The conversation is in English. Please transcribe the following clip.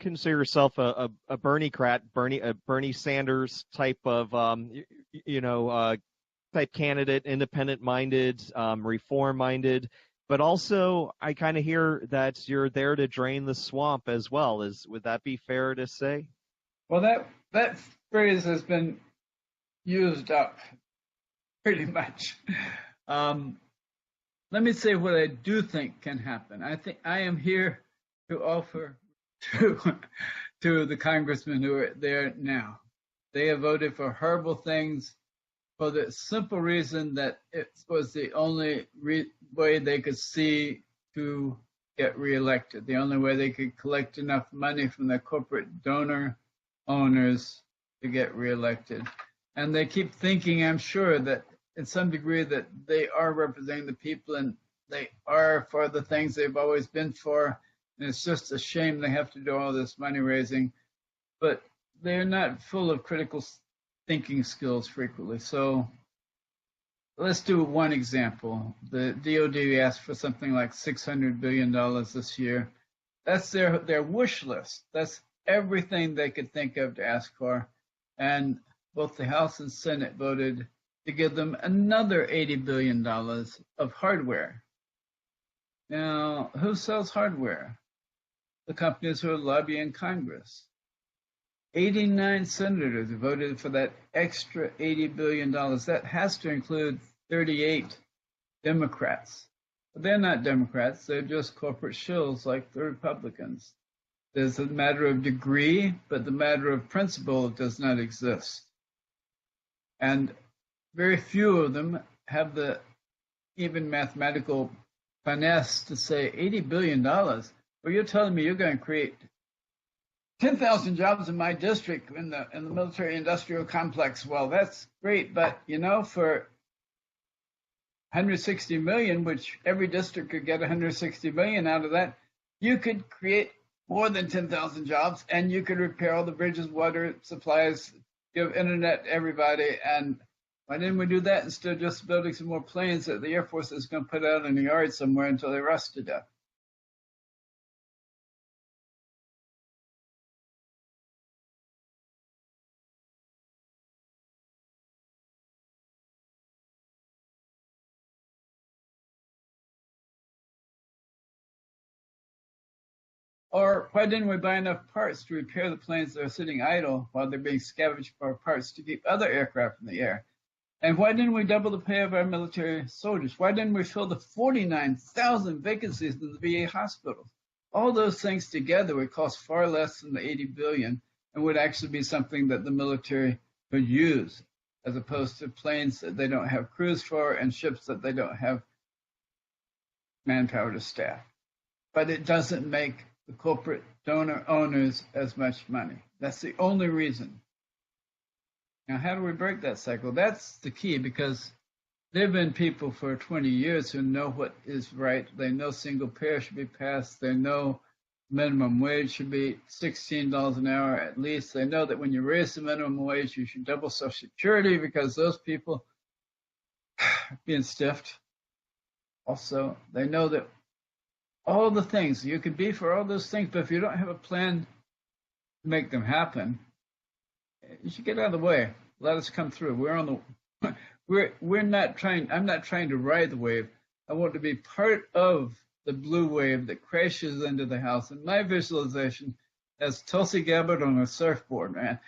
consider yourself a Bernie Sanders type of type candidate, independent minded, reform minded, but also I kind of hear that you're there to drain the swamp as well. Would that be fair to say? Well, that phrase has been used up pretty much. Let me say what I do think can happen. I think I am here to offer to the congressmen who are there now. They have voted for horrible things for the simple reason that it was the only way they could see to get reelected, the only way they could collect enough money from their corporate donor owners to get reelected. And they keep thinking, I'm sure, that in some degree that they are representing the people and they are for the things they've always been for. And it's just a shame they have to do all this money raising. But they're not full of critical thinking skills frequently. So let's do one example. The DOD asked for something like $600 billion this year. That's their wish list. That's everything they could think of to ask for. And both the House and Senate voted to give them another $80 billion of hardware. Now, who sells hardware? The companies who are lobbying Congress. 89 senators voted for that extra $80 billion. That has to include 38 Democrats. But they're not Democrats, they're just corporate shills like the Republicans. There's a matter of degree, but the matter of principle does not exist. And very few of them have the even mathematical finesse to say $80 billion. Well, you're telling me you're going to create 10,000 jobs in my district in the military industrial complex. Well, that's great, but for 160 million, which every district could get 160 million out of that, you could create more than 10,000 jobs, and you could repair all the bridges, water supplies, give internet to everybody. And why didn't we do that instead of just building some more planes that the Air Force is going to put out in the yard somewhere until they rust to death? Or why didn't we buy enough parts to repair the planes that are sitting idle while they're being scavenged for parts to keep other aircraft in the air? And why didn't we double the pay of our military soldiers? Why didn't we fill the 49,000 vacancies in the VA hospitals? All those things together would cost far less than the $80 billion and would actually be something that the military could use, as opposed to planes that they don't have crews for and ships that they don't have manpower to staff. But it doesn't make the corporate donor owners as much money. That's the only reason. Now, how do we break that cycle? That's the key, because there have been people for 20 years who know what is right. They know single payer should be passed. They know minimum wage should be $16 an hour at least. They know that when you raise the minimum wage, you should double Social Security, because those people are being stiffed. Also, they know that all the things, you could be for all those things, but if you don't have a plan to make them happen, you should get out of the way. Let us come through. We're not trying, I'm not trying to ride the wave. I want to be part of the blue wave that crashes into the house. And my visualization as Tulsi Gabbard on a surfboard, man.